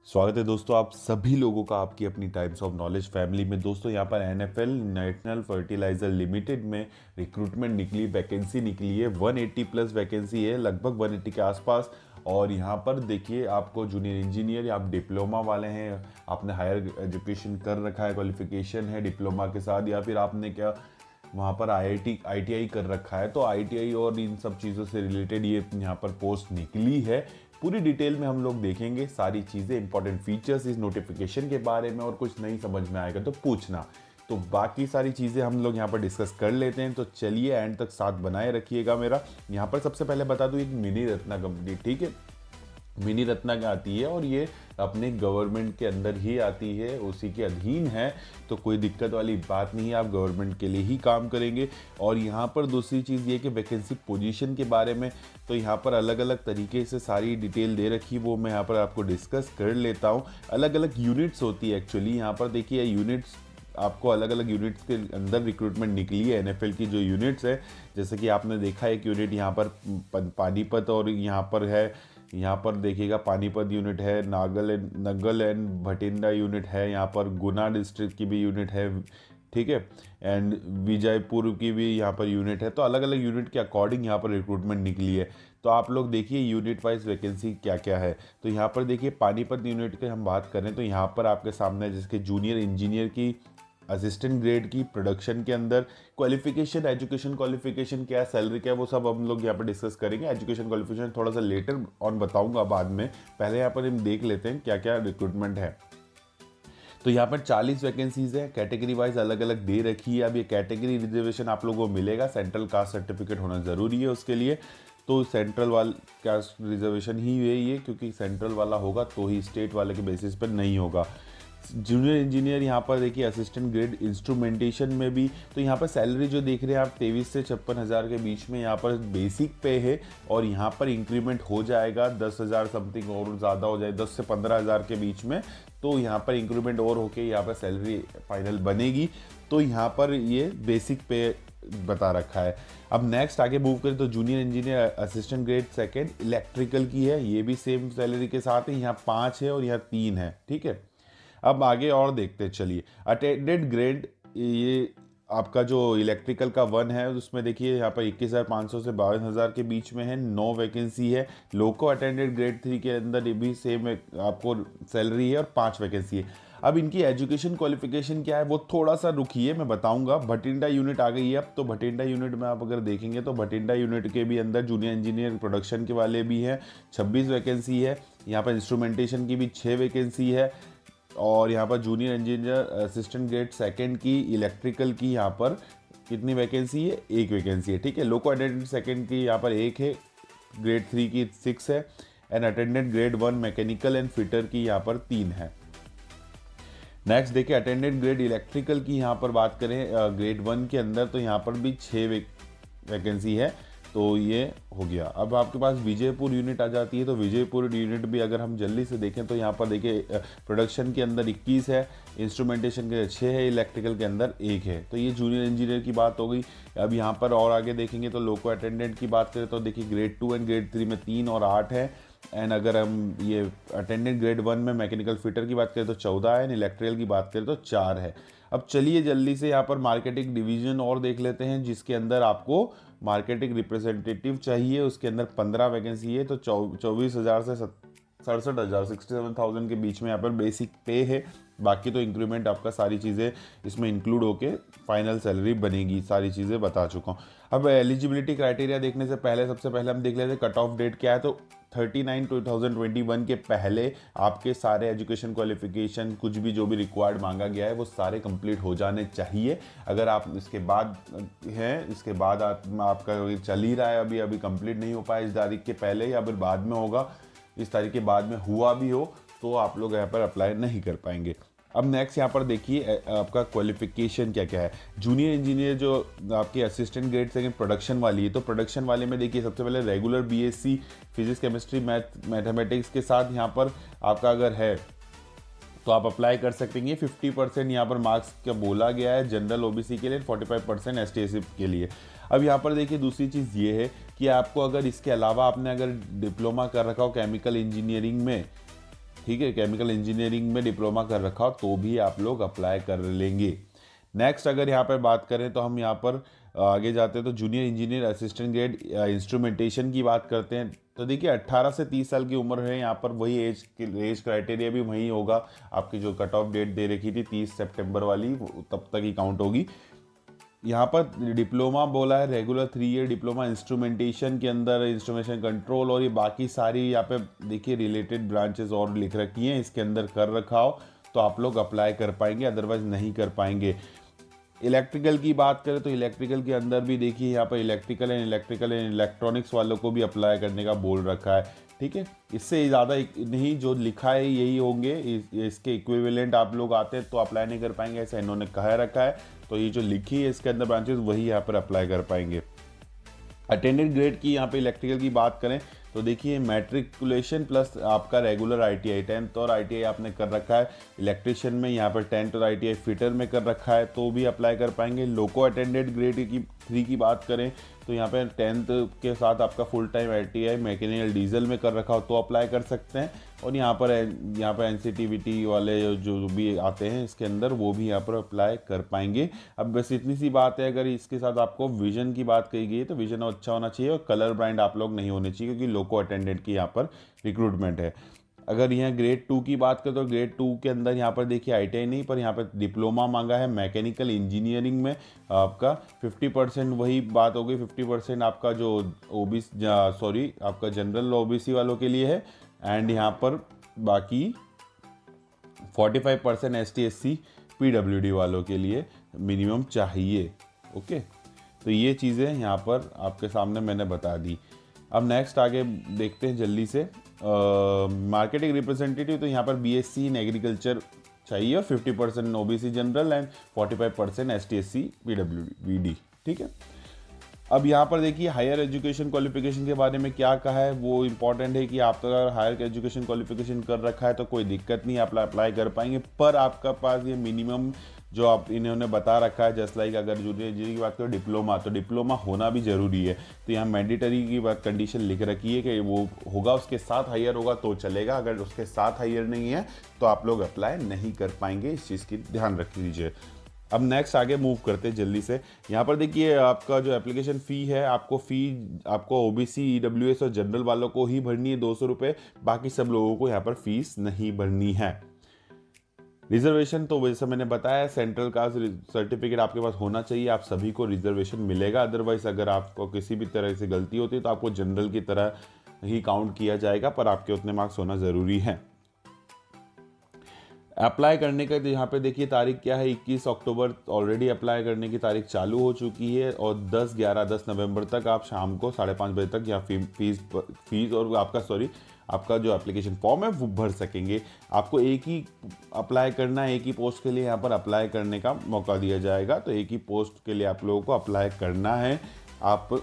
स्वागत है दोस्तों आप सभी लोगों का आपकी अपनी टाइम्स ऑफ नॉलेज फैमिली में। दोस्तों यहाँ पर एनएफएल नेशनल फर्टिलाइजर लिमिटेड में रिक्रूटमेंट निकली, वैकेंसी निकली है। 180 प्लस वैकेंसी है, लगभग 180 के आसपास। और यहाँ पर देखिए, आपको जूनियर इंजीनियर या आप डिप्लोमा वाले हैं, आपने हायर एजुकेशन कर रखा है, क्वालिफिकेशन है डिप्लोमा के साथ, या फिर आपने क्या वहाँ पर आईटीआई कर रखा है, तो आईटीआई और इन सब चीज़ों से रिलेटेड ये यहाँ पर पोस्ट निकली है। पूरी डिटेल में हम लोग देखेंगे सारी चीज़ें, इंपॉर्टेंट फीचर्स इस नोटिफिकेशन के बारे में, और कुछ नहीं समझ में आएगा तो पूछना। तो बाकी सारी चीज़ें हम लोग यहाँ पर डिस्कस कर लेते हैं। तो चलिए एंड तक साथ बनाए रखिएगा मेरा। यहाँ पर सबसे पहले बता दूँ, एक मिनी रत्ना कंपनी, ठीक है, मिनी रत्ना का आती है और ये अपने गवर्नमेंट के अंदर ही आती है, उसी के अधीन है। तो कोई दिक्कत वाली बात नहीं है, आप गवर्नमेंट के लिए ही काम करेंगे। और यहाँ पर दूसरी चीज़ ये कि वैकेंसी पोजीशन के बारे में, तो यहाँ पर अलग अलग तरीके से सारी डिटेल दे रखी, वो मैं यहाँ पर आपको डिस्कस कर लेता हूँ। अलग अलग यूनिट्स होती है एक्चुअली। यहाँ पर देखिए यूनिट्स, आपको अलग अलग यूनिट्स के अंदर रिक्रूटमेंट निकली है। एनएफएल की जो यूनिट्स है, जैसे कि आपने देखा एक यूनिट यहाँ पर पानीपत, और यहाँ पर है, यहाँ पर देखिएगा पानीपत यूनिट है, नगल एंड भटिंडा यूनिट है, यहाँ पर गुना डिस्ट्रिक्ट की भी यूनिट है, ठीक है, एंड विजयपुर की भी यहाँ पर यूनिट है। तो अलग अलग यूनिट के अकॉर्डिंग यहाँ पर रिक्रूटमेंट निकली है। तो आप लोग देखिए यूनिट वाइज वैकेंसी क्या क्या है। तो यहाँ पर देखिए पानीपत यूनिट की हम बात करें तो यहाँ पर आपके सामने जिसके जूनियर इंजीनियर की, असिस्टेंट ग्रेड की, प्रोडक्शन के अंदर, क्वालिफिकेशन, एजुकेशन क्वालिफिकेशन क्या है, सैलरी क्या है, वो सब हम लोग यहाँ पर डिस्कस करेंगे। एजुकेशन क्वालिफिकेशन थोड़ा सा लेटर ऑन बताऊंगा बाद में, पहले यहाँ पर हम देख लेते हैं क्या क्या रिक्रूटमेंट है। तो यहाँ पर 40 वैकेंसीज है, कैटेगरी वाइज अलग अलग दे रखी है। अब ये कैटेगरी रिजर्वेशन आप लोगों को मिलेगा, सेंट्रल कास्ट सर्टिफिकेट होना ज़रूरी है उसके लिए। तो सेंट्रल वाल कास्ट रिजर्वेशन ही है ये, क्योंकि सेंट्रल वाला होगा तो ही, स्टेट वाले के बेसिस पर नहीं होगा। जूनियर इंजीनियर यहाँ पर देखिए असिस्टेंट ग्रेड इंस्ट्रूमेंटेशन में भी, तो यहाँ पर सैलरी जो देख रहे हैं आप 23 से 56 हज़ार के बीच में यहाँ पर बेसिक पे है। और यहाँ पर इंक्रीमेंट हो जाएगा 10,000 समथिंग और ज़्यादा हो जाए, 10 से 15 हज़ार के बीच में। तो यहाँ पर इंक्रीमेंट और होके यहाँ पर सैलरी फाइनल बनेगी। तो यहाँ पर ये बेसिक पे बता रखा है। अब नेक्स्ट आगे मूव करें तो junior engineer assistant grade second electrical की है, ये भी सेम सैलरी के साथ है। यहाँ 5 है और यहाँ 3 है, ठीक है। अब आगे और देखते हैं, चलिए। अटेंडेंट ग्रेड, ये आपका जो इलेक्ट्रिकल का 1 है उसमें देखिए यहाँ पर 21,500 से 22,000 के बीच में है, 9 वैकेंसी है। लोको अटेंडेंट ग्रेड 3 के अंदर ये भी सेम आपको सैलरी है और 5 वैकेंसी है। अब इनकी एजुकेशन क्वालिफिकेशन क्या है वो थोड़ा सा रुकिए, मैं बताऊंगा। भटिंडा यूनिट आ गई है अब, तो भटिंडा यूनिट में आप अगर देखेंगे तो भटिंडा यूनिट के भी अंदर जूनियर इंजीनियर प्रोडक्शन के वाले भी हैं, 26 वैकेंसी है। यहाँ पर इंस्ट्रूमेंटेशन की भी 6 वैकेंसी है। और यहाँ पर junior engineer assistant grade second की इलेक्ट्रिकल की यहाँ पर कितनी वैकेंसी है, 1 वैकेंसी है, ठीक है। लोको अटेंडेंट सेकंड की यहाँ पर 1 है, ग्रेड 3 की 6 है, and attendant grade 1 mechanical and fitter की यहाँ पर 3 है। नेक्स्ट देखिए अटेंडेंट ग्रेड इलेक्ट्रिकल की यहाँ पर बात करें ग्रेड 1 के अंदर, तो यहाँ पर भी 6 वैकेंसी है। तो ये हो गया। अब आपके पास विजयपुर यूनिट आ जाती है, तो विजयपुर यूनिट भी अगर हम जल्दी से देखें तो यहाँ पर देखिए प्रोडक्शन के अंदर 21 है, इंस्ट्रूमेंटेशन के 6 है, इलेक्ट्रिकल के अंदर 1 है। तो ये जूनियर इंजीनियर की बात हो गई। अब यहाँ पर और आगे देखेंगे तो लोको अटेंडेंट की बात करें तो देखिए ग्रेड 2 एंड ग्रेड 3 में 3 और 8 है। एंड अगर हम ये अटेंडेंट ग्रेड 1 में मैकेनिकल फिटर की बात करें तो 14 है, एंड इलेक्ट्रिकल की बात करें तो 4 है। अब चलिए जल्दी से यहाँ पर मार्केटिंग डिवीजन और देख लेते हैं, जिसके अंदर आपको मार्केटिंग रिप्रेजेंटेटिव चाहिए। उसके अंदर 15 वैकेंसी है, तो 24,000 से 67,000, 67,000 के बीच में यहाँ पर बेसिक पे है। बाकी तो इंक्रीमेंट आपका सारी चीज़ें इसमें इंक्लूड होके फाइनल सैलरी बनेगी, सारी चीज़ें बता चुका हूँ। अब एलिजिबिलिटी क्राइटेरिया देखने से पहले सबसे पहले हम देख लेते हैं कट ऑफ डेट क्या है। तो 39/2021 के पहले आपके सारे एजुकेशन क्वालिफिकेशन, कुछ भी जो भी रिक्वायर्ड मांगा गया है वो सारे कंप्लीट हो जाने चाहिए। अगर आप इसके बाद हैं, इसके बाद आपका चल ही रहा है, अभी कंप्लीट नहीं हो पाया इस तारीख के पहले या फिर बाद में होगा, इस तारीख के बाद में हुआ भी हो, तो आप लोग यहाँ पर अप्लाई नहीं कर पाएंगे। अब नेक्स्ट यहाँ पर देखिए आपका क्वालिफिकेशन क्या क्या है। जूनियर इंजीनियर जो आपके असिस्टेंट ग्रेड सेकंड प्रोडक्शन वाली है, तो प्रोडक्शन वाले में देखिए सबसे पहले regular BSc physics chemistry mathematics के साथ यहाँ पर आपका अगर है तो आप अप्लाई कर सकते हैं। 50% यहाँ पर मार्क्स का बोला गया है जनरल ओबीसी के लिए, 45% एसटी के लिए। अब यहाँ पर देखिए दूसरी चीज़ ये है कि आपको अगर इसके अलावा आपने अगर डिप्लोमा कर रखा हो केमिकल इंजीनियरिंग में, ठीक है, केमिकल इंजीनियरिंग में डिप्लोमा कर रखा हो तो भी आप लोग अप्लाई कर लेंगे। नेक्स्ट अगर यहाँ पर बात करें तो हम यहाँ पर आगे जाते हैं तो junior engineer assistant grade instrumentation की बात करते हैं। तो देखिए 18 से 30 साल की उम्र है, यहाँ पर वही एज क्राइटेरिया भी वही होगा। आपकी जो कट ऑफ डेट दे रखी थी 30 सितंबर वाली, तब तक ही काउंट होगी। यहाँ पर डिप्लोमा बोला है, रेगुलर 3 ईयर डिप्लोमा इंस्ट्रूमेंटेशन के अंदर, इंस्ट्रूमेंटेशन कंट्रोल और ये बाकी सारी यहाँ पे देखिए रिलेटेड ब्रांचेस और लिख रखी हैं, इसके अंदर कर रखा हो तो आप लोग अप्लाई कर पाएंगे, अदरवाइज नहीं कर पाएंगे। इलेक्ट्रिकल की बात करें तो इलेक्ट्रिकल के अंदर भी देखिए यहाँ पर इलेक्ट्रिकल एंड इलेक्ट्रॉनिक्स वालों को भी अप्लाई करने का बोल रखा है। ठीक है, इससे ज़्यादा नहीं, जो लिखा है यही होंगे, इसके इक्विवेलेंट आप लोग आते हैं तो अप्लाई नहीं कर पाएंगे, ऐसा इन्होंने कह रखा है। तो ये जो लिखी है इसके अंदर ब्रांचेस वही यहाँ पर अप्लाई कर पाएंगे। अटेंडेंट ग्रेड की यहाँ पे इलेक्ट्रिकल की बात करें तो देखिए मैट्रिकुलेशन प्लस आपका रेगुलर आईटीआई 10th और आईटीआई आपने कर रखा है इलेक्ट्रिशियन में, यहाँ पर 10th और आईटीआई फिटर में कर रखा है तो भी अप्लाई कर पाएंगे। लोको अटेंडेंट ग्रेड की 3 की बात करें तो यहाँ पे 10th के साथ आपका full time ITI mechanical diesel में कर रखा हो तो अप्लाई कर सकते हैं। और यहाँ पर एनसीटीवीटी वाले जो भी आते हैं इसके अंदर वो भी यहाँ पर अप्लाई कर पाएंगे। अब बस इतनी सी बात है, अगर इसके साथ आपको विजन की बात कही गई है तो विजन अच्छा होना चाहिए और कलर ब्लाइंड आप लोग नहीं होने चाहिए, क्योंकि लोको अटेंडेंट की यहाँ पर रिक्रूटमेंट है। अगर यहाँ ग्रेड 2 की बात करें तो ग्रेड 2 के अंदर यहाँ पर देखिए आईटीआई नहीं, पर यहाँ पर डिप्लोमा मांगा है मैकेनिकल इंजीनियरिंग में। आपका 50% वही बात हो गई, 50% आपका जो आपका जनरल ओबीसी वालों के लिए है, एंड यहाँ पर बाकी 45% एसटी एससी पीडब्ल्यूडी वालों के लिए मिनिमम चाहिए। ओके, तो ये चीज़ें यहाँ पर आपके सामने मैंने बता दी। अब नेक्स्ट आगे देखते हैं जल्दी से मार्केटिंग रिप्रेजेंटेटिव। तो यहाँ पर बीएससी इन एग्रीकल्चर चाहिए और 50% OBC general and 45% ST SC PWD. ठीक है, अब यहाँ पर देखिए हायर एजुकेशन क्वालिफिकेशन के बारे में क्या कहा है, वो इंपॉर्टेंट है कि आप तो अगर हायर एजुकेशन क्वालिफिकेशन कर रखा है तो कोई दिक्कत नहीं, आप अप्लाई कर पाएंगे। पर आपका पास ये मिनिमम जो आप इन्होंने बता रखा है, जस्ट लाइक अगर जूनियर इंजीनियरिंग की बात करें डिप्लोमा, तो डिप्लोमा होना भी ज़रूरी है। तो यहाँ मैंडेटरी की बात कंडीशन लिख रखी है कि वो होगा, उसके साथ हायर होगा तो चलेगा, अगर उसके साथ हायर नहीं है तो आप लोग अप्लाई नहीं कर पाएंगे। इस चीज़ की ध्यान रख लीजिए। अब नेक्स्ट आगे मूव करते हैं जल्दी से। यहाँ पर देखिए आपका जो एप्लीकेशन फ़ी है, आपको ओबीसी ईडब्ल्यूएस और जनरल वालों को ही भरनी है 200 रुपये, बाकी सब लोगों को यहाँ पर फीस नहीं भरनी है। रिजर्वेशन तो वैसे मैंने बताया, सेंट्रल कास्ट सर्टिफिकेट आपके पास होना चाहिए, आप सभी को रिजर्वेशन मिलेगा। अदरवाइज अगर आपको किसी भी तरह से गलती होती है तो आपको जनरल की तरह ही काउंट किया जाएगा, पर आपके उतने मार्क्स होना ज़रूरी है। अप्लाई करने का तो यहाँ पे देखिए तारीख क्या है, 21 अक्टूबर ऑलरेडी अप्लाई करने की तारीख चालू हो चुकी है और 10 नवंबर तक आप शाम को 5:30 बजे तक यहाँ फीस और आपका जो एप्लीकेशन फॉर्म है वो भर सकेंगे। आपको एक ही अप्लाई करना है, एक ही पोस्ट के लिए यहाँ पर अप्लाई करने का मौका दिया जाएगा। तो एक ही पोस्ट के लिए आप लोगों को अप्लाई करना है, आप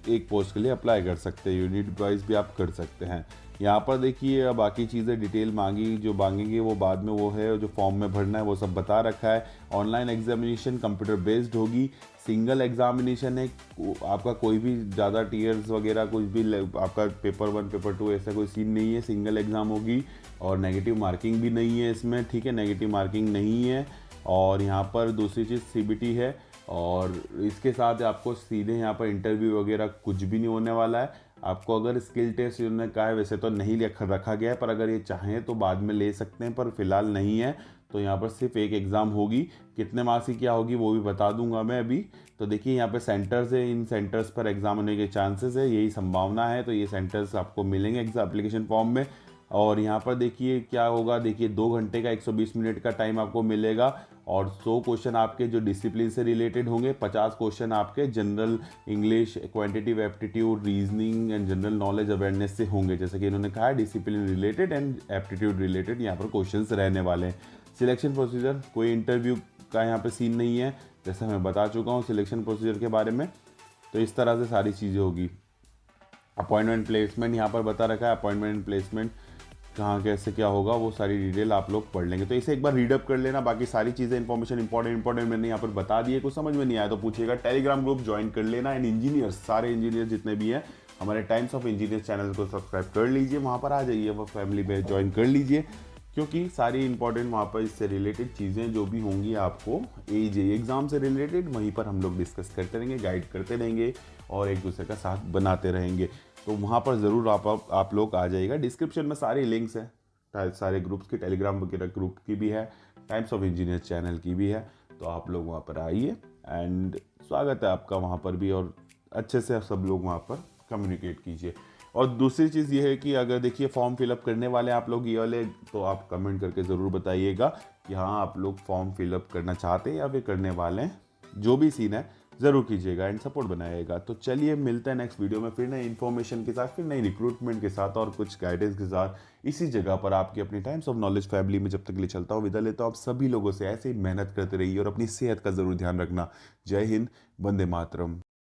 एक पोस्ट के लिए अप्लाई कर सकते हैं, यूनिट वाइज भी आप कर सकते हैं। यहाँ पर देखिए बाकी चीज़ें डिटेल जो मांगेंगे वो बाद में, वो है जो फॉर्म में भरना है वो सब बता रखा है। ऑनलाइन एग्जामिनेशन कंप्यूटर बेस्ड होगी, सिंगल एग्जामिनेशन है, आपका कोई भी ज़्यादा टीयर्स वगैरह कुछ भी आपका पेपर 1 पेपर 2 ऐसा कोई सीन नहीं है, सिंगल एग्ज़ाम होगी और नेगेटिव मार्किंग भी नहीं है इसमें। ठीक है, नेगेटिव मार्किंग नहीं है। और यहाँ पर दूसरी चीज़ सीबीटी है और इसके साथ आपको सीधे यहाँ पर इंटरव्यू वगैरह कुछ भी नहीं होने वाला है। आपको अगर स्किल टेस्ट इन्होंने कहा है, वैसे तो नहीं रखा गया है, पर अगर ये चाहें तो बाद में ले सकते हैं, पर फिलहाल नहीं है। तो यहाँ पर सिर्फ एक एग्ज़ाम होगी, कितने मार्क्स की क्या होगी वो भी बता दूंगा मैं अभी। तो देखिए यहाँ पे सेंटर्स है, इन सेंटर्स पर एग्ज़ाम होने के चांसेस है, यही संभावना है। तो ये सेंटर्स आपको मिलेंगे एप्लीकेशन फॉर्म में। और यहाँ पर देखिए क्या होगा, देखिए 2 घंटे का 120 मिनट का टाइम आपको मिलेगा और 100 क्वेश्चन आपके जो डिसिप्लिन से रिलेटेड होंगे, 50 क्वेश्चन आपके general English, quantitative aptitude, reasoning and general knowledge awareness से होंगे। जैसे कि इन्होंने कहा है discipline related and aptitude related यहाँ पर क्वेश्चंस रहने वाले हैं। सिलेक्शन प्रोसीजर, कोई इंटरव्यू का यहाँ पे सीन नहीं है, जैसा मैं बता चुका हूँ सिलेक्शन प्रोसीजर के बारे में। तो इस तरह से सारी चीज़ें होगी। अपॉइंटमेंट प्लेसमेंट यहाँ पर बता रखा है, अपॉइंटमेंट प्लेसमेंट कहाँ कैसे क्या होगा वो सारी डिटेल आप लोग पढ़ लेंगे। तो इसे एक बार रीडअप कर लेना, बाकी सारी चीज़ें इंफॉर्मेशन इंपॉर्टेंट मैंने यहाँ पर बता दी है। कुछ समझ में नहीं आया तो पूछिएगा, टेलीग्राम ग्रुप ज्वाइन कर लेना। एंड इंजीनियर, सारे इंजीनियर जितने भी हैं हमारे टाइम्स ऑफ इंजीनियर्स चैनल को सब्सक्राइब कर लीजिए, वहाँ पर आ जाइए, वो फैमिली में ज्वाइन कर लीजिए, क्योंकि सारी इंपॉर्टेंट वहाँ पर इससे रिलेटेड चीज़ें जो भी होंगी आपको AJE एग्ज़ाम से रिलेटेड, वहीं पर हम लोग डिस्कस करते रहेंगे, गाइड करते रहेंगे और एक दूसरे का साथ बनाते रहेंगे। तो वहाँ पर ज़रूर आप लोग आ जाइएगा। डिस्क्रिप्शन में सारे लिंक्स हैं, सारे ग्रुप्स की, टेलीग्राम वगैरह ग्रुप की भी है, टाइम्स ऑफ इंजीनियर्स चैनल की भी है, तो आप लोग वहाँ पर आइए एंड स्वागत है आपका वहाँ पर भी, और अच्छे से सब लोग वहाँ पर कम्युनिकेट कीजिए। और दूसरी चीज़ ये है कि अगर देखिए फॉर्म फिलअप करने वाले आप लोग ये वाले, तो आप कमेंट करके ज़रूर बताइएगा कि हाँ आप लोग फॉर्म फिलअप करना चाहते हैं या फिर करने वाले हैं। जो भी सीन है ज़रूर कीजिएगा एंड सपोर्ट बनाइएगा। तो चलिए मिलते हैं नेक्स्ट वीडियो में फिर नई इन्फॉर्मेशन के साथ, फिर नई रिक्रूटमेंट के साथ और कुछ गाइडेंस के साथ, इसी जगह पर आपकी अपनी टाइम्स ऑफ नॉलेज फैमिली में। जब तक के लिए चलता हूँ, विदा लेता हूँ आप सभी लोगों से। ऐसे ही मेहनत करते रहिए और अपनी सेहत का ज़रूर ध्यान रखना। जय हिंद, वंदे मातरम।